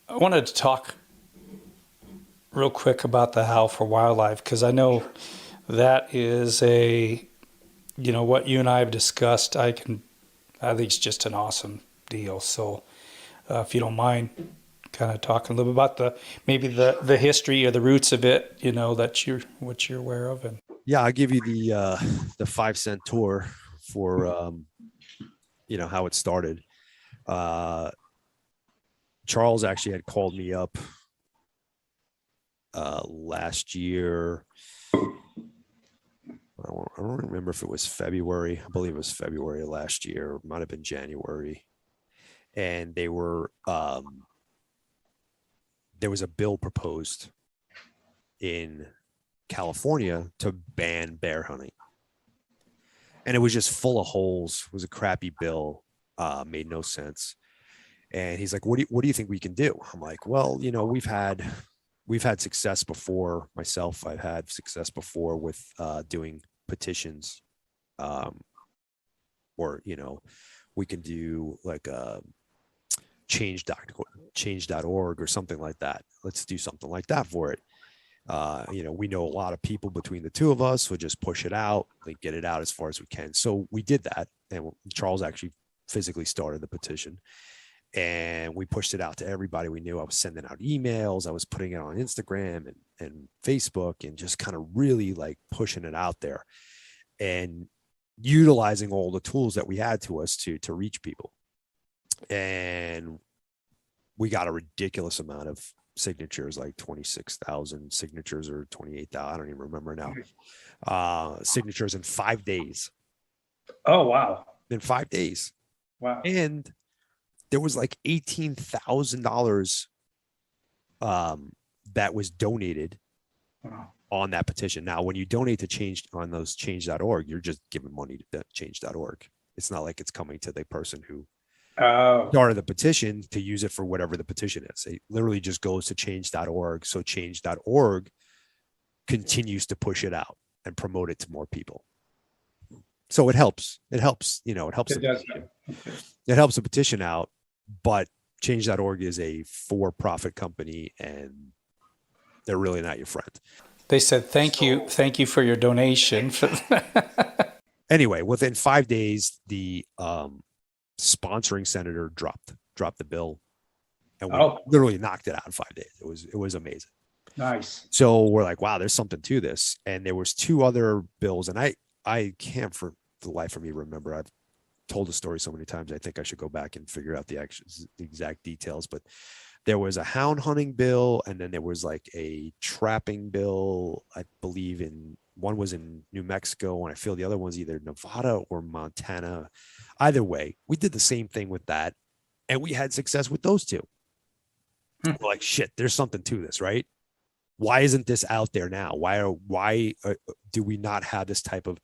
I wanted to talk real quick about the Howl for Wildlife because I know that is what you and I have discussed. I think it's just an awesome deal. So, if you don't mind, kind of talking a little bit about maybe the history or the roots of it, that what you're aware of, and Yeah, I'll give you the 5 cent tour for how it started. Uh, Charles actually had called me up last year. I don't remember if it was February. I believe it was February of last year. It might have been January. And there was a bill proposed in California to ban bear hunting. And it was just full of holes. It was a crappy bill. Made no sense. And he's like, what do you think we can do? I'm like, well, we've had success before. Myself, I've had success before with doing petitions. Or we can do like a change.org or something like that. Let's do something like that for it. We know a lot of people between the two of us would just push it out, like get it out as far as we can. So we did that. And Charles actually physically started the petition and we pushed it out to everybody we knew. I was sending out emails. I was putting it on Instagram and Facebook and just kind of really like pushing it out there and utilizing all the tools that we had to us to reach people. And we got a ridiculous amount of signatures, like 26,000 signatures or 28,000. I don't even remember now. Signatures in 5 days. oh wow, In 5 days. wow, And there was like $18,000 that was donated wow. on that petition. Now, when you donate to change on those change.org, you're just giving money to change.org. It's not like it's coming to the person who Oh, started the petition to use it for whatever the petition is. It literally just goes to change.org. So change.org continues to push it out and promote it to more people. So it helps. It helps, it helps. it does. It helps the petition out, but change.org is a for-profit company and they're really not your friend. They said thank you for your donation. Anyway, within 5 days, the sponsoring senator dropped the bill, and we Oh, literally knocked it out in 5 days. It was amazing. nice. So we're like, wow, there's something to this. And there was two other bills, and I can't for the life of me remember. I've told the story so many times. I think I should go back and figure out the exact details. But there was a hound hunting bill, and then there was like a trapping bill. I believe one was in New Mexico, and I feel the other one's either Nevada or Montana. Either way, we did the same thing with that, and we had success with those two. We're like, shit, there's something to this, right? Why isn't this out there now? Why do we not have this type of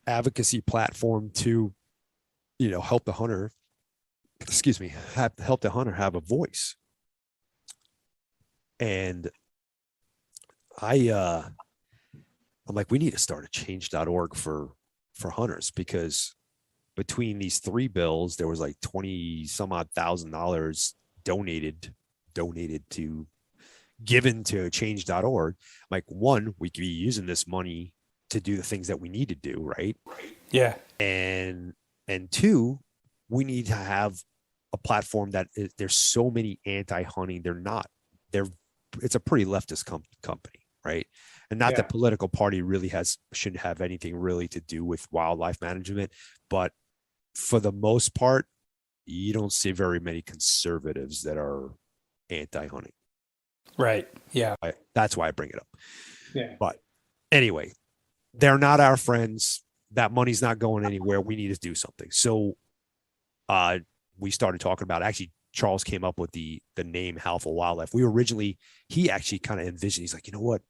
advocacy platform to, help the hunter? Excuse me, help the hunter have a voice. And I'm like, we need to start a change.org for hunters, because between these three bills, there was like 20 some odd $1,000 donated to given to change.org. Like, one, we could be using this money to do the things that we need to do, right? Yeah, And two, we need to have a platform that there's so many anti-hunting. It's a pretty leftist company, right? And not yeah. that political party really shouldn't have anything really to do with wildlife management, but for the most part, you don't see very many conservatives that are anti-hunting. Right. Yeah. That's why I bring it up. Yeah. But anyway, they're not our friends. That money's not going anywhere. We need to do something. So we started talking about, actually, Charles came up with the name Howl for Wildlife. He actually kind of envisioned, he's like, you know what?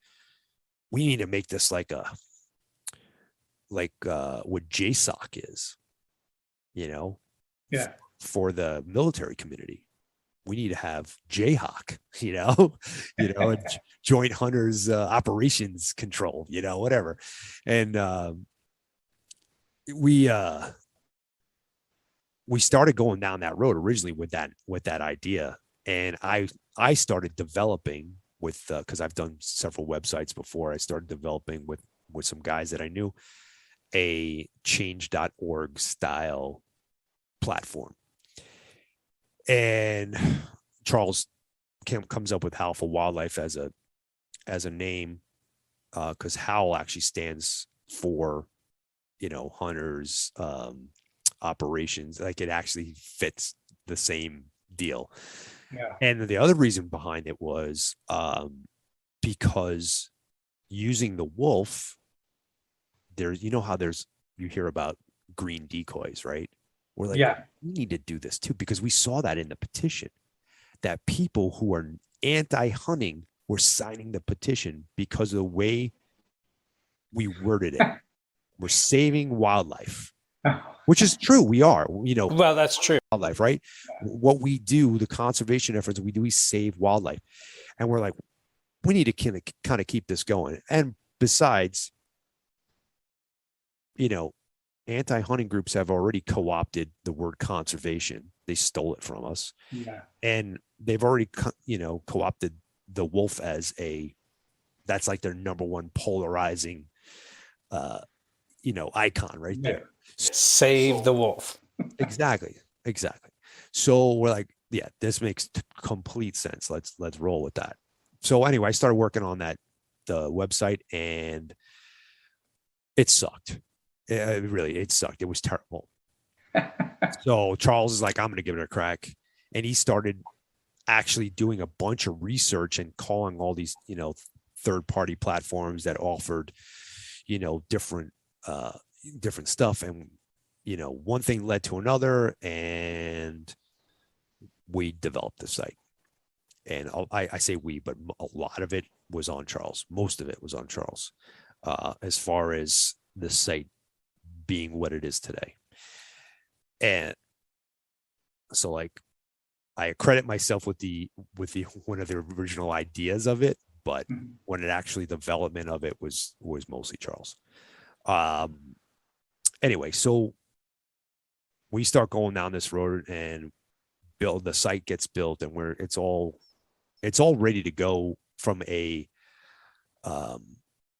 We need to make this like what JSOC is, Yeah. for the military community. We need to have Jayhawk, Joint Hunters Operations Control, whatever. And we started going down that road originally with that idea. And I started developing with, because I've done several websites before. I started developing with some guys that I knew, a change.org style platform. And Charles comes up with Howl for Wildlife as a name, because Howl actually stands for, hunters, operations. Like, it actually fits the same deal. Yeah. And the other reason behind it was because using the wolf, you hear about green decoys, right? We're like, Yeah. we need to do this too, because we saw that in the petition, that people who are anti-hunting were signing the petition because of the way we worded it. We're saving wildlife, which is true. We are, Well, that's true. wildlife, right? What we do, the conservation efforts we save wildlife. And we're like, we need to kind of keep this going. And besides, anti-hunting groups have already co-opted the word conservation. They stole it from us. Yeah. And they've already, co-opted the wolf as that's like their number one polarizing, icon right there. Save the wolf. Exactly. So we're like, yeah, this makes complete sense. Let's roll with that. So anyway, I started working on the website, and it sucked. It sucked. It was terrible. So Charles is like, I'm going to give it a crack. And he started actually doing a bunch of research and calling all these, third-party platforms that offered, different stuff. And, one thing led to another, and we developed the site. And I say we, but a lot of it was on Charles. Most of it was on Charles, as far as the site being what it is today. And so, like, I credit myself with the one of the original ideas of it, but when it actually development of it was mostly Charles. Anyway, so we start going down this road, and the site gets built, and it's all ready to go from a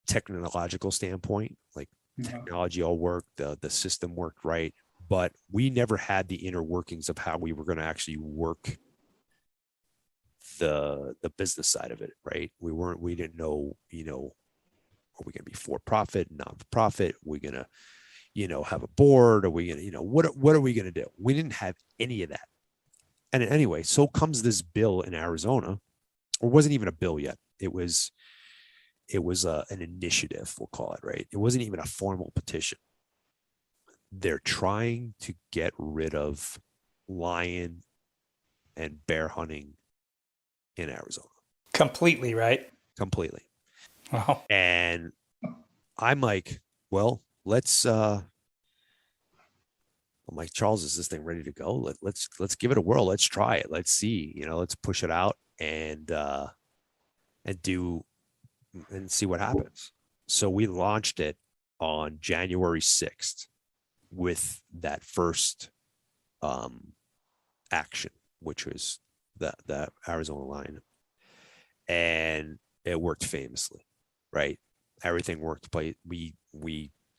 technological standpoint. Like, technology all worked, the system worked right, but we never had the inner workings of how we were going to actually work the business side of it, right? We didn't know, are we going to be for profit, not for profit? We're going to, have a board? Are we going to, what are we going to do? We didn't have any of that. And anyway, so comes this bill in Arizona, or wasn't even a bill yet. It was an initiative, we'll call it, right? It wasn't even a formal petition. They're trying to get rid of lion and bear hunting in Arizona. Completely, right? Completely. Wow. And I'm like, well, I'm like, Charles, is this thing ready to go? Let's give it a whirl. Let's try it. Let's see, let's push it out and see what happens. So we launched it on January 6th with that first action, which was the Arizona line, and it worked famously, right? Everything worked. We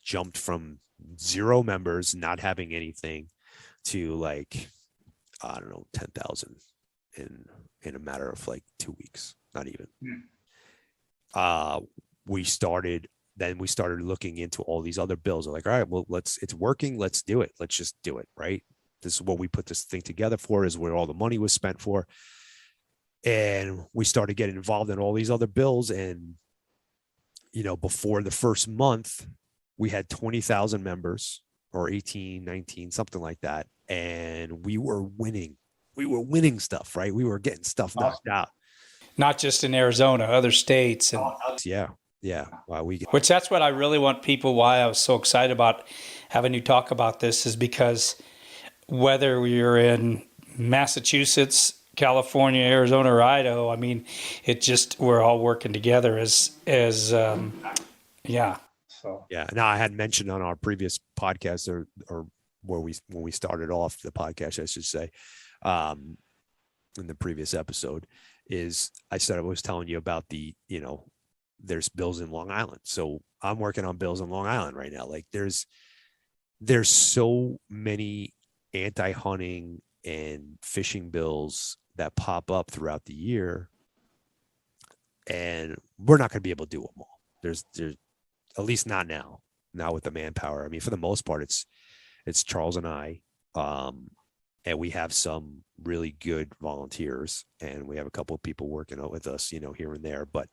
jumped from 0 members, not having anything, to, like, I don't know, 10,000 in a matter of like 2 weeks, not even. We started looking into all these other bills. We're like, all right, well, it's working. Let's do it. Let's just do it. Right. This is what we put this thing together for, is where all the money was spent for. And we started getting involved in all these other bills. And, before the first month, we had 20,000 members, or 18, 19, something like that. And we were winning. We were winning stuff, right? We were getting stuff knocked out. Not just in Arizona, other states. And Yeah. Wow. which that's what I really want people, why I was so excited about having you talk about this, is because whether you're in Massachusetts, California, Arizona, or Idaho, I mean, we're all working together as yeah. So yeah. Now, I had mentioned on our previous podcast, or when we started off the podcast, I should say, in the previous episode, is I was telling you about there's bills in Long Island. So I'm working on bills in Long Island right now. Like there's so many anti-hunting and fishing bills that pop up throughout the year, and we're not going to be able to do them all. There's at least not now with the manpower. I mean, for the most part, it's Charles and I, and we have some really good volunteers, and we have a couple of people working out with us, here and there, but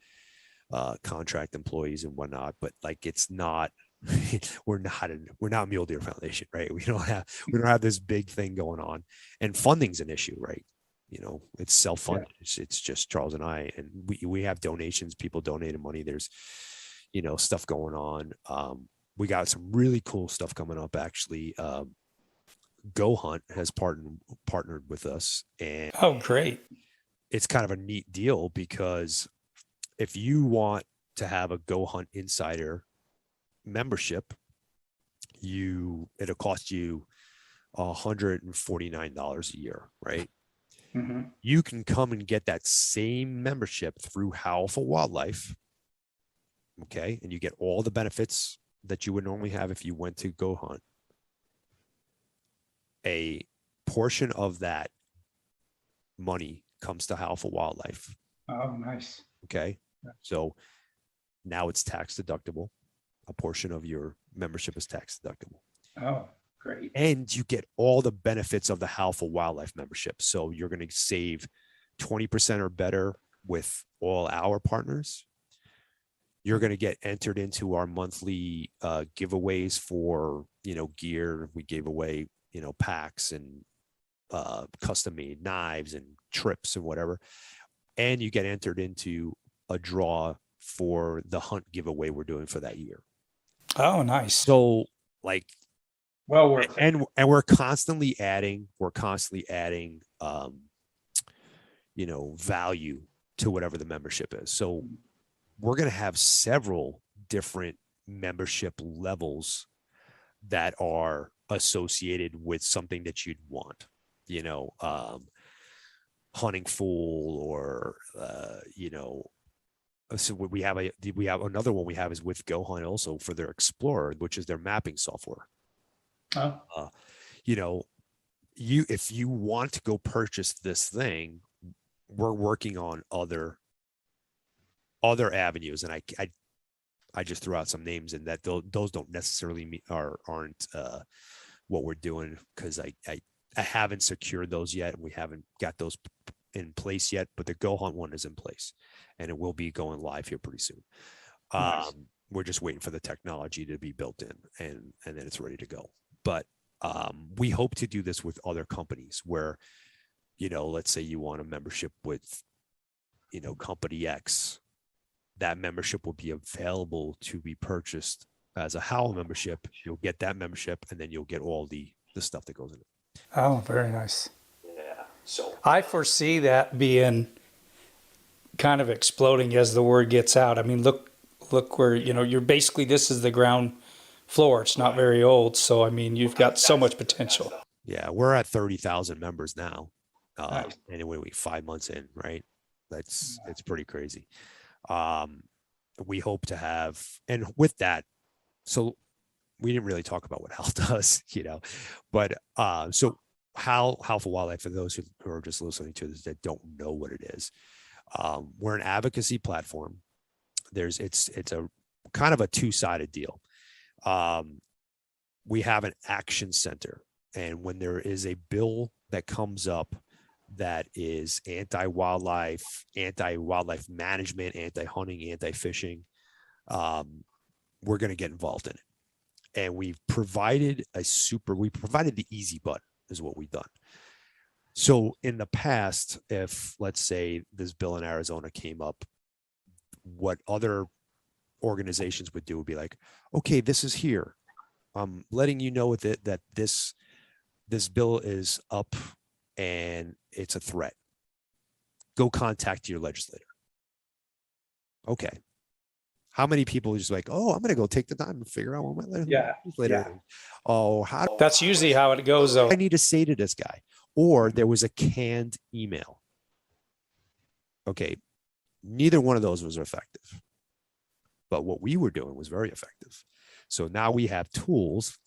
contract employees and whatnot. But like, it's not, we're not Mule Deer Foundation, right? We don't have this big thing going on, and funding's an issue, right? It's self-funded. Yeah. It's just Charles and I, and we have donations, people donating money. There's, stuff going on. We got some really cool stuff coming up, actually. Go Hunt has partnered with us, and oh, great. It's kind of a neat deal, because if you want to have a Go Hunt Insider membership, it'll cost you $149 a year, right? Mm-hmm. You can come and get that same membership through Howl for Wildlife. Okay. And you get all the benefits that you would normally have if you went to Go Hunt. A portion of that money comes to Howl for Wildlife. Oh, nice. Okay. So now it's tax deductible. A portion of your membership is tax deductible. Oh, great. And you get all the benefits of the Howl for Wildlife membership. So you're going to save 20% or better with all our partners. You're going to get entered into our monthly giveaways for, gear. We gave away, packs and custom made knives and trips and whatever. And you get entered into a draw for the hunt giveaway we're doing for that year. Oh, nice. So like, well worth it. And we're constantly adding, value to whatever the membership is. So we're going to have several different membership levels that are associated with something that you'd want, hunting fool, or, so we have another one we have is with Go Hunt also for their Explorer, which is their mapping software. Oh. If you want to go purchase this thing, we're working on other avenues, and I just threw out some names, and that those don't necessarily aren't what we're doing, because I haven't secured those yet, and we haven't got those in place yet. But the Go Hunt one is in place, and it will be going live here pretty soon. Nice. We're just waiting for the technology to be built in, and then it's ready to go. But we hope to do this with other companies where, let's say you want a membership with, company X. That membership will be available to be purchased as a Howl membership. You'll get that membership, and then you'll get all the stuff that goes in it. Oh, very nice. Yeah. So I foresee that being kind of exploding as the word gets out. I mean, look where, you're basically, this is the ground floor. It's not very old. So, I mean, you've got so much potential. Yeah. We're at 30,000 members now. Nice. Anyway, 5 months in, right? It's pretty crazy. We hope to have, and with that, so we didn't really talk about what Howl does, but so Howl for Wildlife, for those who are just listening to this that don't know what it is, we're an advocacy platform. It's a kind of a two-sided deal. We have an action center, and when there is a bill that comes up that is anti-wildlife management, anti-hunting, anti-fishing, we're going to get involved in it. And we've provided the easy button is what we've done. So in the past, if let's say this bill in Arizona came up, what other organizations would do would be like, okay, this is here. I'm letting you know with it that this bill is up and it's a threat. Go contact your legislator. Okay. How many people are just like, oh, I'm going to go take the time and figure out what my legislator is. Oh, that's usually how it goes, though. I need to say to this guy. Or there was a canned email. Okay, neither one of those was effective, but what we were doing was very effective. So now we have tools.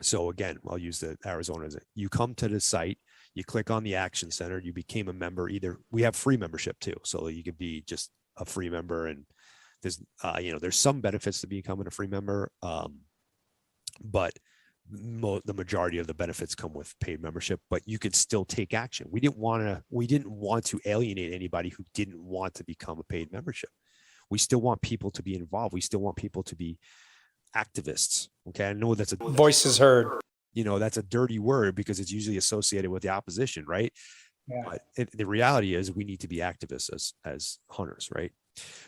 So again, I'll use the Arizona as you come to the site, you click on the action center, you became a member. Either we have free membership too, so you could be just a free member, and there's there's some benefits to becoming a free member, but the majority of the benefits come with paid membership. But you can still take action. We didn't want to alienate anybody who didn't want to become a paid membership. We still want people to be involved. We still want people to be activists. Okay, I know that's Voices heard. That's a dirty word because it's usually associated with the opposition, right? Yeah. But the reality is we need to be activists as hunters, right?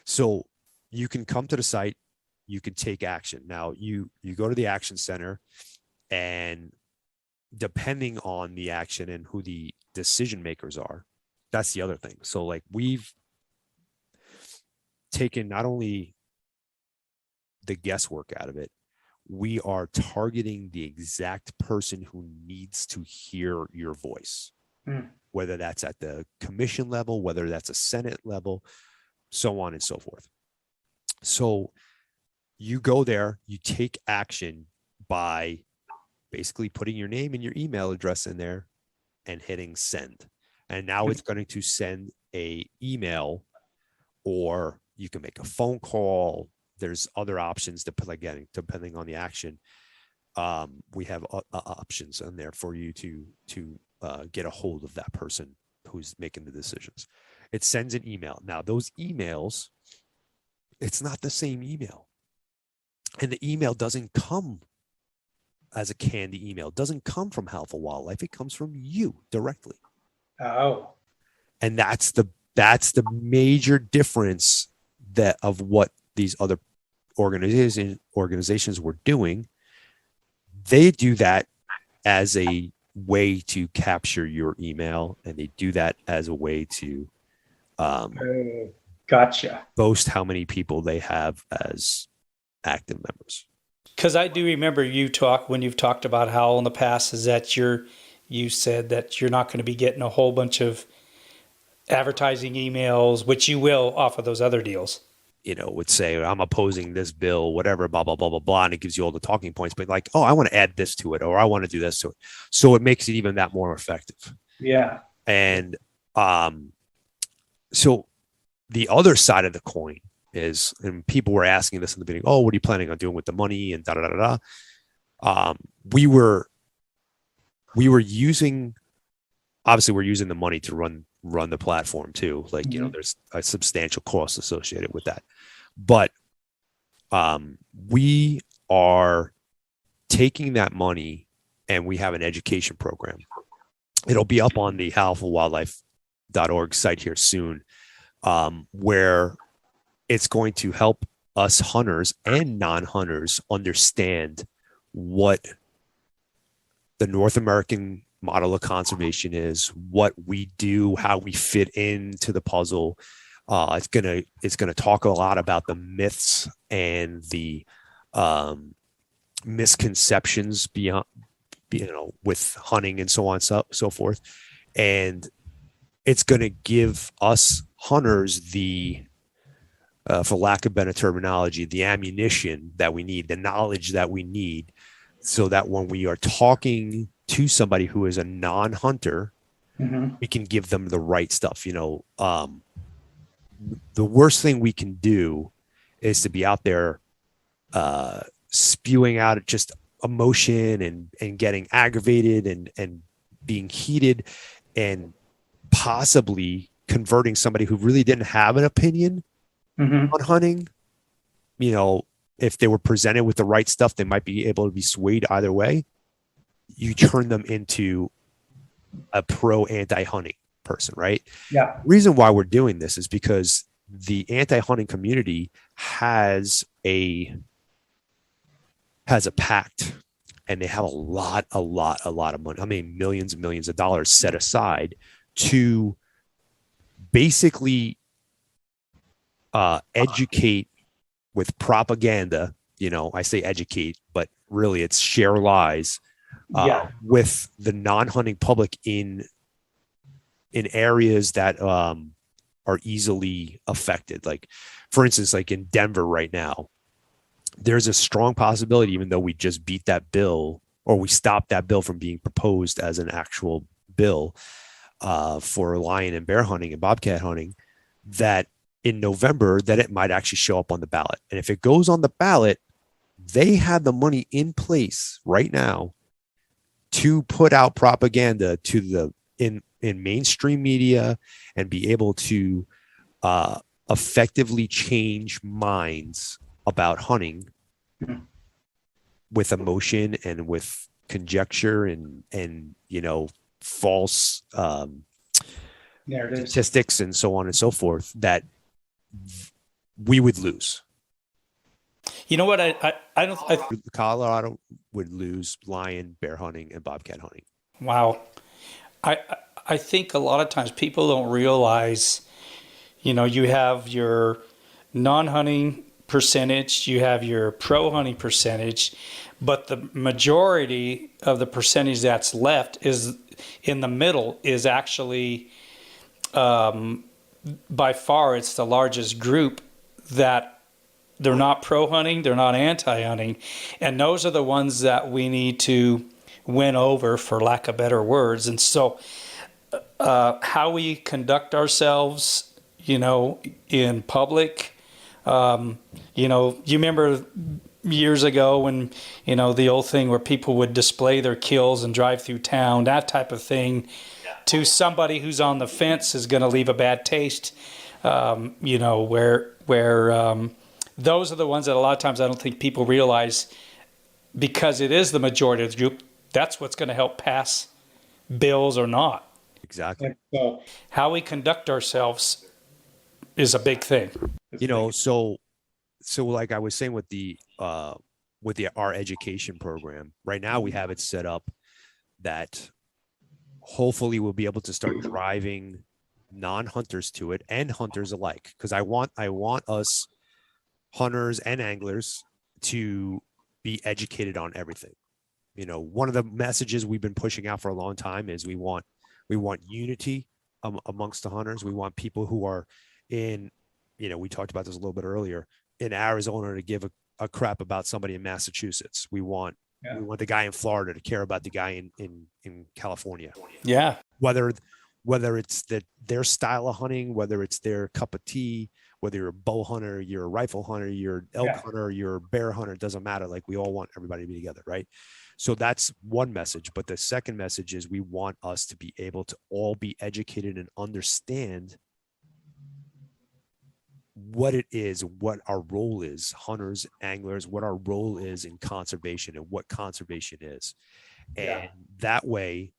So you can come to the site, you can take action. Now you go to the action center, and depending on the action and who the decision makers are, that's the other thing. So like we've taken not only the guesswork out of it, we are targeting the exact person who needs to hear your voice, whether that's at the commission level, whether that's a Senate level, so on and so forth. So you go there, you take action by basically putting your name and your email address in there and hitting send. And now it's going to send a email, or you can make a phone call. There's other options again, depending on the action. We have options in there for you to get a hold of that person who's making the decisions. It sends an email. Now those emails, it's not the same email, and the email doesn't come as a candy email. It doesn't come from Howl for Wildlife. It comes from you directly. Oh. And that's the major difference of what these other organizations were doing. They do that as a way to capture your email, and they do that as a way to Gotcha. boast how many people they have as active members. Because I do remember when you've talked about Howl in the past, is that you said that you're not going to be getting a whole bunch of advertising emails, which you will off of those other deals. Would say, I'm opposing this bill, whatever, blah, blah, blah, blah, blah. And it gives you all the talking points, but like, oh, I want to add this to it, or I want to do this to it. So it makes it even that more effective. Yeah. And so the other side of the coin is, and people were asking this in the beginning, oh, what are you planning on doing with the money? And da da da da. We were using, obviously we're using the money to run the platform too. Like, there's a substantial cost associated with that. But we are taking that money, and we have an education program. It'll be up on the howlforwildlife.org site here soon, where it's going to help us hunters and non-hunters understand what the North American model of conservation is, what we do, how we fit into the puzzle. It's gonna talk a lot about the myths and the misconceptions beyond, with hunting and so on, so forth. And it's gonna give us hunters the, for lack of better terminology, the ammunition that we need, the knowledge that we need, so that when we are talking to somebody who is a non-hunter, we can give them the right stuff. The worst thing we can do is to be out there spewing out just emotion and getting aggravated and being heated, and possibly converting somebody who really didn't have an opinion on hunting. If they were presented with the right stuff, they might be able to be swayed either way. You turn them into a pro anti-hunting person, right? Yeah. The reason why we're doing this is because the anti-hunting community has a pact, and they have a lot of money. I mean, millions and millions of dollars set aside to basically educate with propaganda. I say educate, but really it's share lies with the non-hunting public in areas that are easily affected. Like, for instance, like in Denver right now, there's a strong possibility, even though we just beat that bill or we stopped that bill from being proposed as an actual bill for lion and bear hunting and bobcat hunting, that in November that it might actually show up on the ballot. And if it goes on the ballot, they have the money in place right now to put out propaganda to the in mainstream media and be able to effectively change minds about hunting with emotion and with conjecture and false narratives, statistics and so on and so forth, that we would lose. You know what? I don't. Colorado would lose lion, bear hunting, and bobcat hunting. Wow. I I think a lot of times people don't realize, you have your non-hunting percentage, you have your pro hunting percentage, but the majority of the percentage that's left is in the middle is actually by far it's the largest group that they're not pro hunting, they're not anti hunting, and those are the ones that we need to win over, for lack of better words. And so how we conduct ourselves, in public. You remember years ago when, the old thing where people would display their kills and drive through town, that type of thing, to somebody who's on the fence is going to leave a bad taste. Where those are the ones that a lot of times I don't think people realize, because it is the majority of the group, that's what's going to help pass bills or not. Exactly. So how we conduct ourselves is a big thing. So like I was saying with our education program, right now we have it set up that hopefully we'll be able to start driving non-hunters to it and hunters alike. Because I want us hunters and anglers to be educated on everything. One of the messages we've been pushing out for a long time is we want unity amongst the hunters. We want people who are in, we talked about this a little bit earlier, in Arizona to give a crap about somebody in Massachusetts. We want the guy in Florida to care about the guy in California. Yeah. Whether it's their style of hunting, whether it's their cup of tea, whether you're a bow hunter, you're a rifle hunter, you're an elk hunter, you're a bear hunter, it doesn't matter. Like, we all want everybody to be together, right? So that's one message. But the second message is we want us to be able to all be educated and understand what it is, what our role is, hunters, anglers, what our role is in conservation and what conservation is. And that way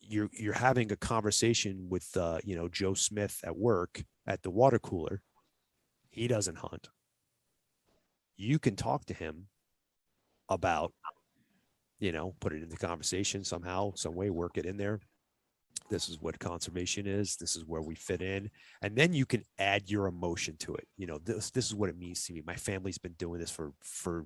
you're having a conversation with Joe Smith at work at the water cooler. He doesn't hunt. You can talk to him about, put it in the conversation somehow, some way, work it in there. This is what conservation is. This is where we fit in. And then you can add your emotion to it. This is what it means to me. My family's been doing this for 3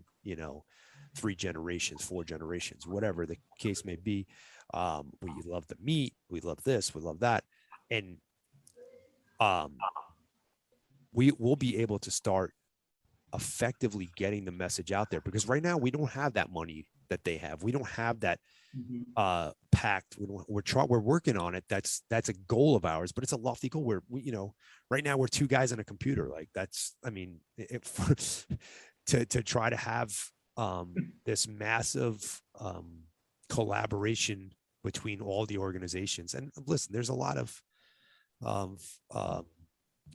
generations, 4 generations, whatever the case may be. We love the meat. We love this. We love that. And we will be able to start effectively getting the message out there, because right now we don't have that money that they have. We don't have that pact. We're working on it. That's a goal of ours, but it's a lofty goal. Right now we're 2 guys on a computer. Like, that's, to try to have this massive collaboration between all the organizations. And listen, there's a lot of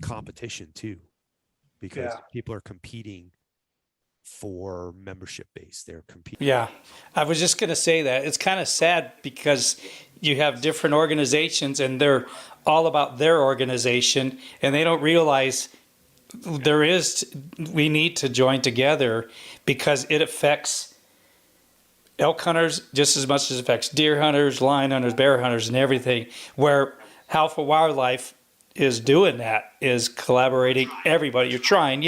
competition too, because people are competing for membership base. They're competing. Yeah. I was just going to say that it's kind of sad, because you have different organizations and they're all about their organization, and they don't realize we need to join together, because it affects elk hunters just as much as it affects deer hunters, lion hunters, bear hunters, and everything. Where Howl for Wildlife is doing that, is collaborating everybody. You're trying,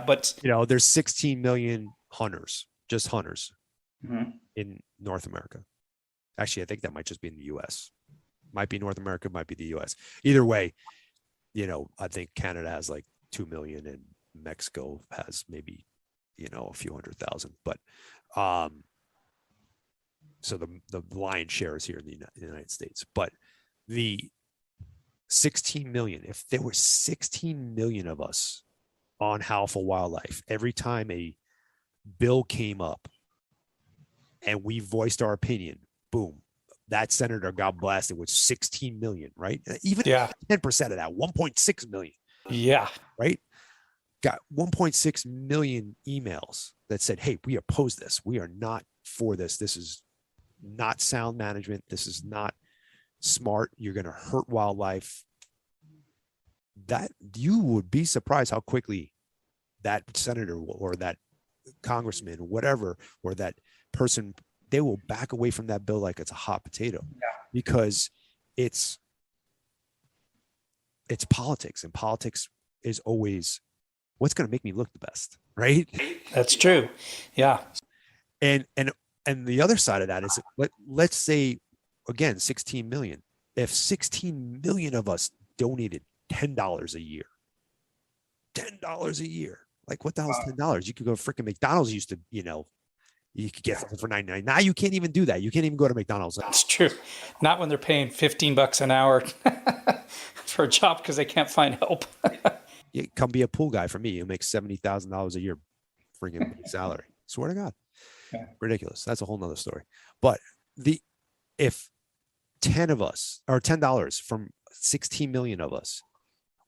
but there's 16 million hunters, just hunters, in North America. Actually, I think that might just be in the US. Might be North America, might be the US. Either way, I think Canada has like 2 million and Mexico has maybe, a few 100,000, but, so the lion's share is here in the United States, but the 16 million, if there were 16 million of us on Howl for Wildlife, every time a bill came up and we voiced our opinion, boom, that senator got blasted with 16 million, right? Even 10% of that, 1.6 million. Yeah. Right? Got 1.6 million emails that said, hey, we oppose this. We are not for this. This is not sound management. This is not smart. You're going to hurt wildlife. That you would be surprised how quickly that senator or that congressman, whatever, or that person, they will back away from that bill like it's a hot potato, because it's politics, and politics is always what's going to make me look the best, right? That's true. Yeah. And the other side of that is, let's say again 16 million. If 16 million of us donated $10 a year, like what the hell's $10? You could go to freaking McDonald's. Used to, you could get something for 99. Now you can't even do that. You can't even go to McDonald's. That's true. Not when they're paying $15 an hour for a job because they can't find help. You come be a pool guy for me. You make $70,000 a year, freaking salary. Swear to God, ridiculous. That's a whole nother story. But if 10 of us, or $10 from 16 million of us,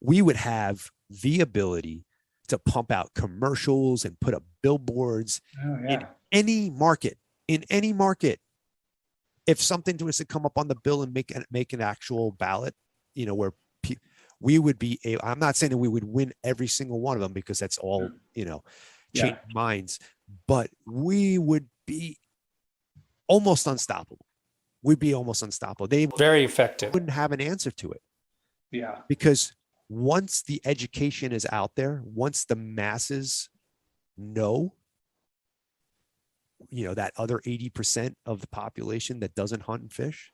we would have the ability to pump out commercials and put up billboards in any market. If something was to come up on the bill and make an actual ballot, where we would be I'm not saying that we would win every single one of them, because that's all, change minds, but we would be almost unstoppable. We'd be almost unstoppable. They very effective. Wouldn't have an answer to it. Yeah. Because once the education is out there, once the masses know, that other 80% of the population that doesn't hunt and fish,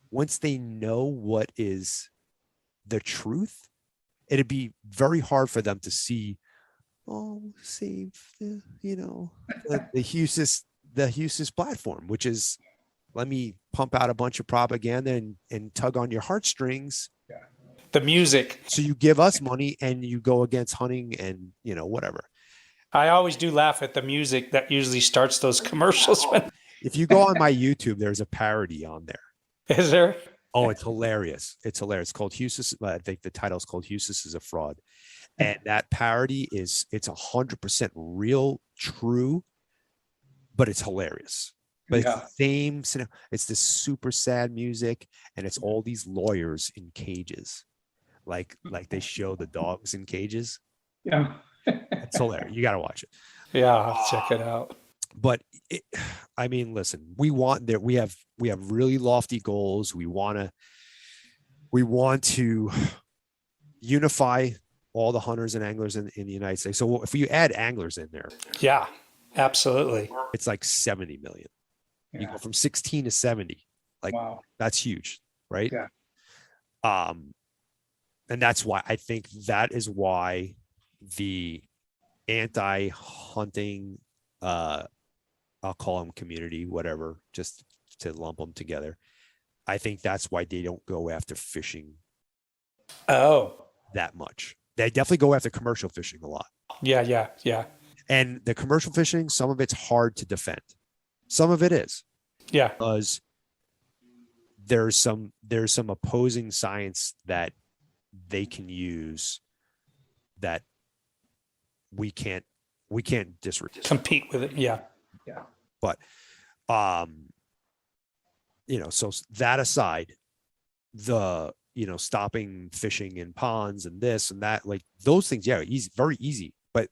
once they know what is the truth, it'd be very hard for them to see, save the, the Husis platform, which is, let me pump out a bunch of propaganda and tug on your heartstrings. The music. So you give us money and you go against hunting and, whatever. I always do laugh at the music that usually starts those commercials. If you go on my YouTube, there's a parody on there. Is there? Oh, it's hilarious. It's hilarious. It's called Husis. I think the title is called Husis is a Fraud. And that parody it's 100% real, true, but it's hilarious. But it's the same, it's this super sad music, and it's all these lawyers in cages. Like they show the dogs in cages. Yeah. It's hilarious. You got to watch it. Yeah, I'll check it out. But listen, we have really lofty goals. We want to unify all the hunters and anglers in the United States. So if you add anglers in there, yeah, absolutely, it's like 70 million. Yeah. You go from 16 to 70. Like, wow. That's huge, right? Yeah. And that's why I think that is why the anti-hunting, I'll call them community, whatever, just to lump them together. I think that's why they don't go after fishing. That much. They definitely go after commercial fishing a lot. Yeah. And the commercial fishing, some of it's hard to defend. Some of it is. Yeah. Because there's some opposing science that they can use that we can't compete with it. Yeah. But so that aside, the stopping fishing in ponds and this and that, like those things, easy, very easy, but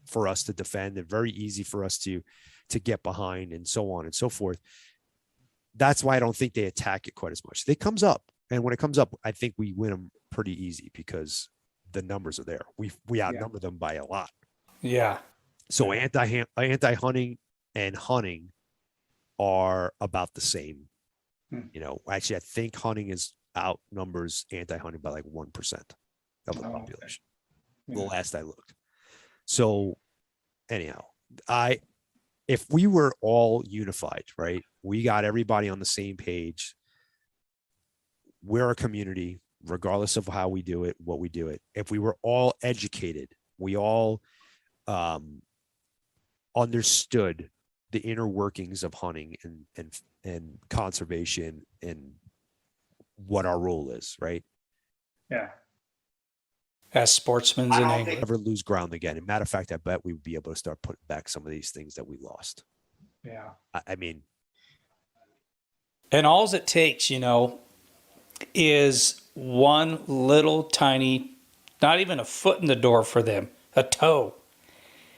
for us to defend and very easy for us to get behind and so on and so forth. That's why I don't think they attack it quite as much. It comes up, and when it comes up, I think we win them pretty easy because the numbers are there. We outnumber them by a lot. Yeah. So anti-hunting and hunting are about the same. Actually, I think hunting is outnumbers anti-hunting by like 1% of the Oh, okay. population. Yeah. The last I looked. So anyhow, if we were all unified, right? We got everybody on the same page. We're a community, regardless of how we do it, what we do it. If we were all educated, we all understood the inner workings of hunting and conservation and what our role is, right? Yeah. As sportsmen and anglers. Never lose ground again. And matter of fact, I bet we would be able to start putting back some of these things that we lost. Yeah. I mean, And all it takes, you know, is one little tiny, not even a foot in the door for them, a toe.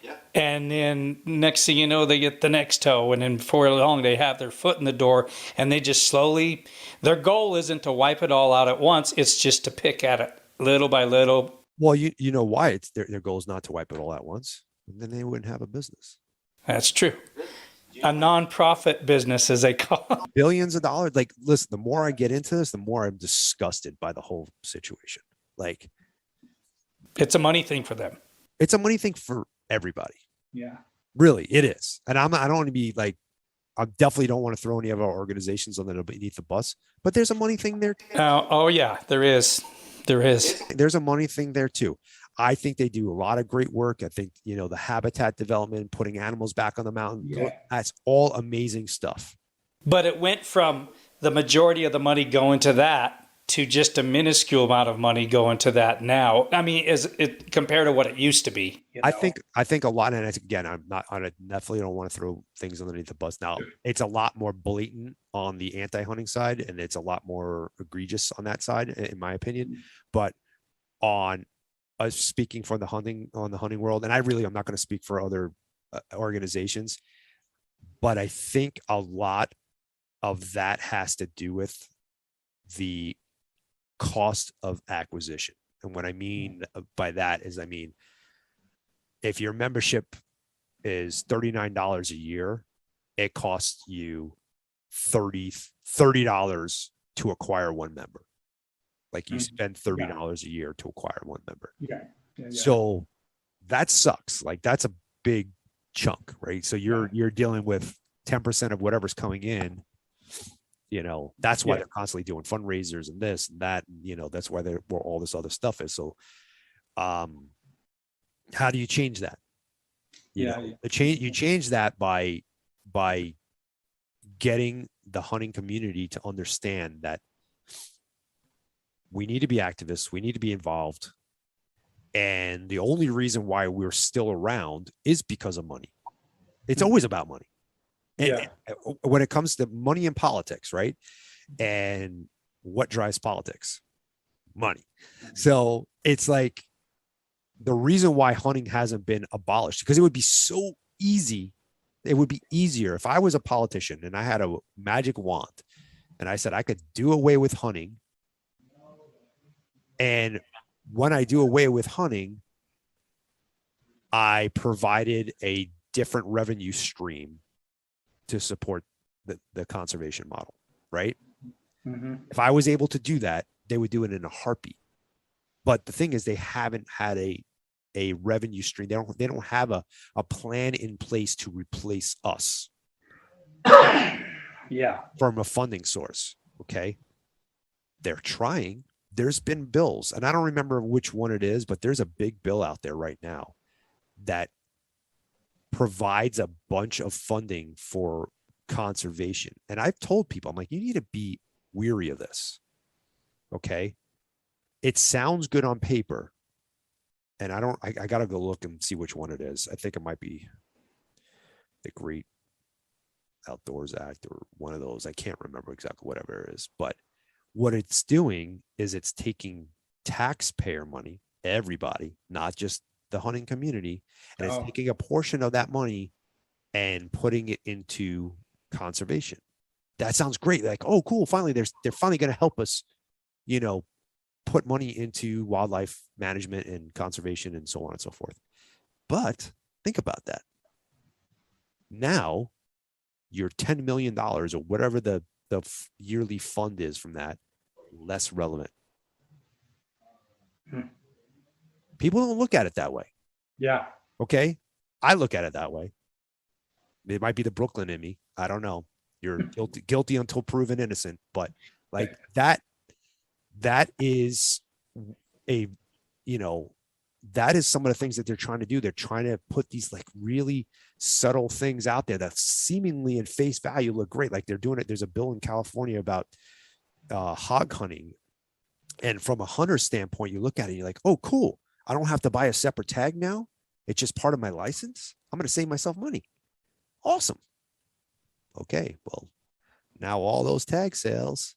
Yeah. And then next thing you know, they get the next toe. And then before long, they have their foot in the door and they just slowly, their goal isn't to wipe it all out at once. It's just to pick at it little by little. well, you know why it's their goal is not to wipe it all at once, and then they wouldn't have a business. That's true. A non-profit business, as they call it. Billions of dollars. Like, listen, the more I get into this, the more I'm disgusted by the whole situation. Like, It's a money thing for them. it's a money thing for everybody. Yeah. Really, it is. And I don't want to be like, I definitely don't want to throw any of our organizations underneath the bus, but there's a money thing there. Oh yeah, there is. There is. There's a money thing there too. I think they do a lot of great work. I think, you know, the habitat development, putting animals back on the mountain, Yeah. that's all amazing stuff. But it went from the majority of the money going to that to just a minuscule amount of money going to that now. I mean, is it compared to what it used to be? You I know? think a lot, and again, I definitely don't want to throw things underneath the bus. Now, it's a lot more blatant on the anti-hunting side, and it's a lot more egregious on that side, in my opinion. But on speaking for the hunting world, and I'm not going to speak for other organizations, but I think a lot of that has to do with the cost of acquisition. And what I mean by that is, I mean, if your membership is $39 a year, it costs you $30 to acquire one member. Like you spend $30 a year to acquire one member. Yeah. Yeah. So that sucks. Like that's a big chunk, right? So you're dealing with 10% of whatever's coming in. You know, that's why they're constantly doing fundraisers and this and that. And, you know, that's why where all this other stuff is. So, how do you change that? You change that by getting the hunting community to understand that we need to be activists, we need to be involved. And the only reason why we're still around is because of money. It's always about money. And when it comes to money in politics, right? And what drives politics? Money. So it's like the reason why hunting hasn't been abolished, because it would be so easy. It would be easier if I was a politician and I had a magic wand and I said I could do away with hunting. And when I do away with hunting, I provided a different revenue stream to support the conservation model, right? Mm-hmm. If I was able to do that, they would do it in a heartbeat. But the thing is, they haven't had a revenue stream. They don't have a plan in place to replace us. Yeah. From a funding source. Okay. They're trying. There's been bills, and I don't remember which one it is, but there's a big bill out there right now that provides a bunch of funding for conservation. And I've told people, I'm like, you need to be weary of this. Okay. It sounds good on paper. And I got to go look and see which one it is. I think it might be the Great Outdoors Act or one of those. I can't remember exactly whatever it is, but what it's doing is it's taking taxpayer money, everybody, not just the hunting community, and it's taking a portion of that money and putting it into conservation. That sounds great. Like, oh, cool. Finally, they're finally going to help us, you know, put money into wildlife management and conservation and so on and so forth. But think about that. Now, your $10 million or whatever the yearly fund is from that, less relevant. Hmm. People don't look at it that way. Yeah. Okay. I look at it that way. It might be the Brooklyn in me. I don't know. You're guilty until proven innocent. But like that is a, you know, that is some of the things that they're trying to do. They're trying to put these like really subtle things out there that seemingly in face value look great. Like they're doing it. There's a bill in California about hog hunting. And from a hunter standpoint, you look at it, you're like, oh, cool. I don't have to buy a separate tag now. It's just part of my license. I'm going to save myself money. Awesome. Okay. Well, now all those tag sales,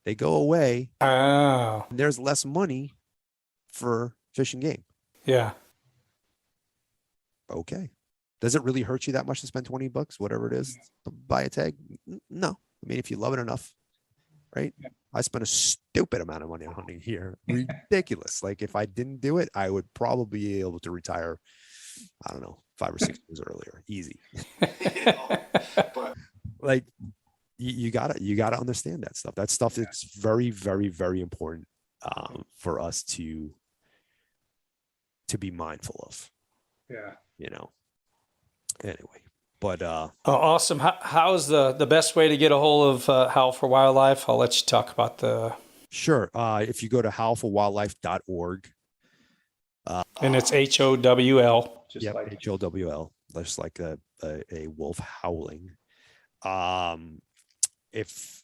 they go away. Oh, And there's less money for Fish and Game. yeah. Okay. Does it really hurt you that much to spend $20, whatever it is, to buy a tag? No. I mean, if you love it enough, right? Yeah. I spent a stupid amount of money on hunting here. Ridiculous. Like if I didn't do it, I would probably be able to retire, I don't know, 5 or 6 years earlier. Easy. Like you gotta understand that stuff. That stuff is very, very, very important for us to be mindful of, Yeah. you know. Anyway, but Oh, awesome. How's the best way to get a hold of Howl for Wildlife? I'll let you talk about the. sure. If you go to howlforwildlife.org, And it's HOWL. Just yep, like HOWL, just like a wolf howling. If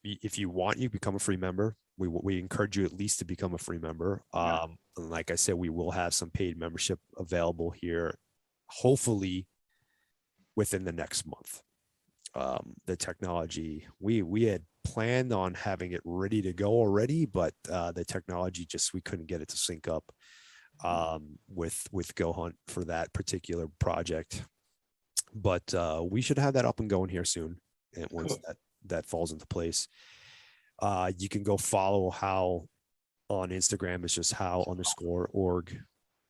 you want, you become a free member. We encourage you at least to become a free member. And like I said, we will have some paid membership available here, hopefully within the next month. The technology, we had planned on having it ready to go already, but the technology we couldn't get it to sync up with Go Hunt for that particular project. But we should have that up and going here soon. And once Cool. that falls into place, you can go follow Howl on Instagram. It's just Howl_org.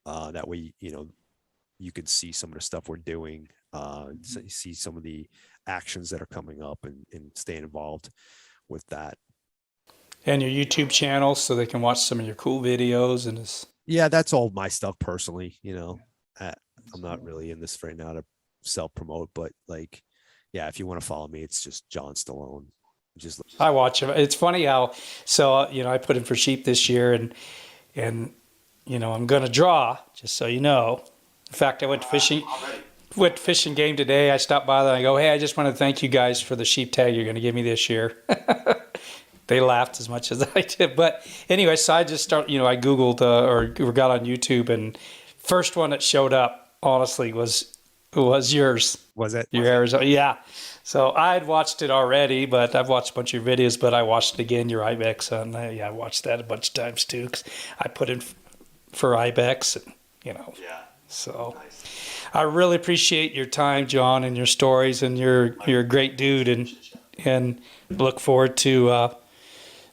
That way, you can see some of the stuff we're doing, see some of the actions that are coming up and stay involved with that. And your YouTube channel so they can watch some of your cool videos and this. Yeah, that's all my stuff personally. I'm not really in this right now to self-promote, but like, yeah, if you want to follow me, it's just John Stallone. I watch them. It's funny how, I put in for sheep this year and I'm going to draw, just so you know. In fact, I went fishing game today. I stopped by there and I go, hey, I just want to thank you guys for the sheep tag you're going to give me this year. They laughed as much as I did. But anyway, so I just I Googled or got on YouTube, and first one that showed up, honestly, was yours. Was it? Your Arizona. Yeah. So I'd watched it already, but I've watched a bunch of your videos, but I watched it again, your Ibex. And I watched that a bunch of times too, because I put in for Ibex, and, Yeah. So nice. I really appreciate your time, John, and your stories, and you're a great dude, and look forward to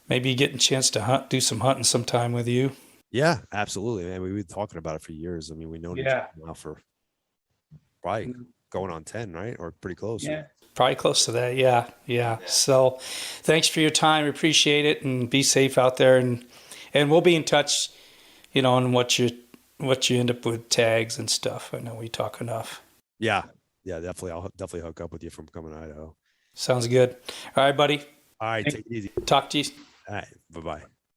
maybe getting a chance to do some hunting sometime with you. Yeah, absolutely, man. We've been talking about it for years. I mean, we know each other now for probably going on 10, right? Or pretty close. Yeah. Probably close to that. Yeah. So thanks for your time. Appreciate it, and be safe out there. And we'll be in touch, on what you end up with tags and stuff. I know we talk enough. Yeah, definitely. I'll definitely hook up with you from coming to Idaho. Sounds good. All right, buddy. All right, take it easy. Talk to you. All right, bye-bye.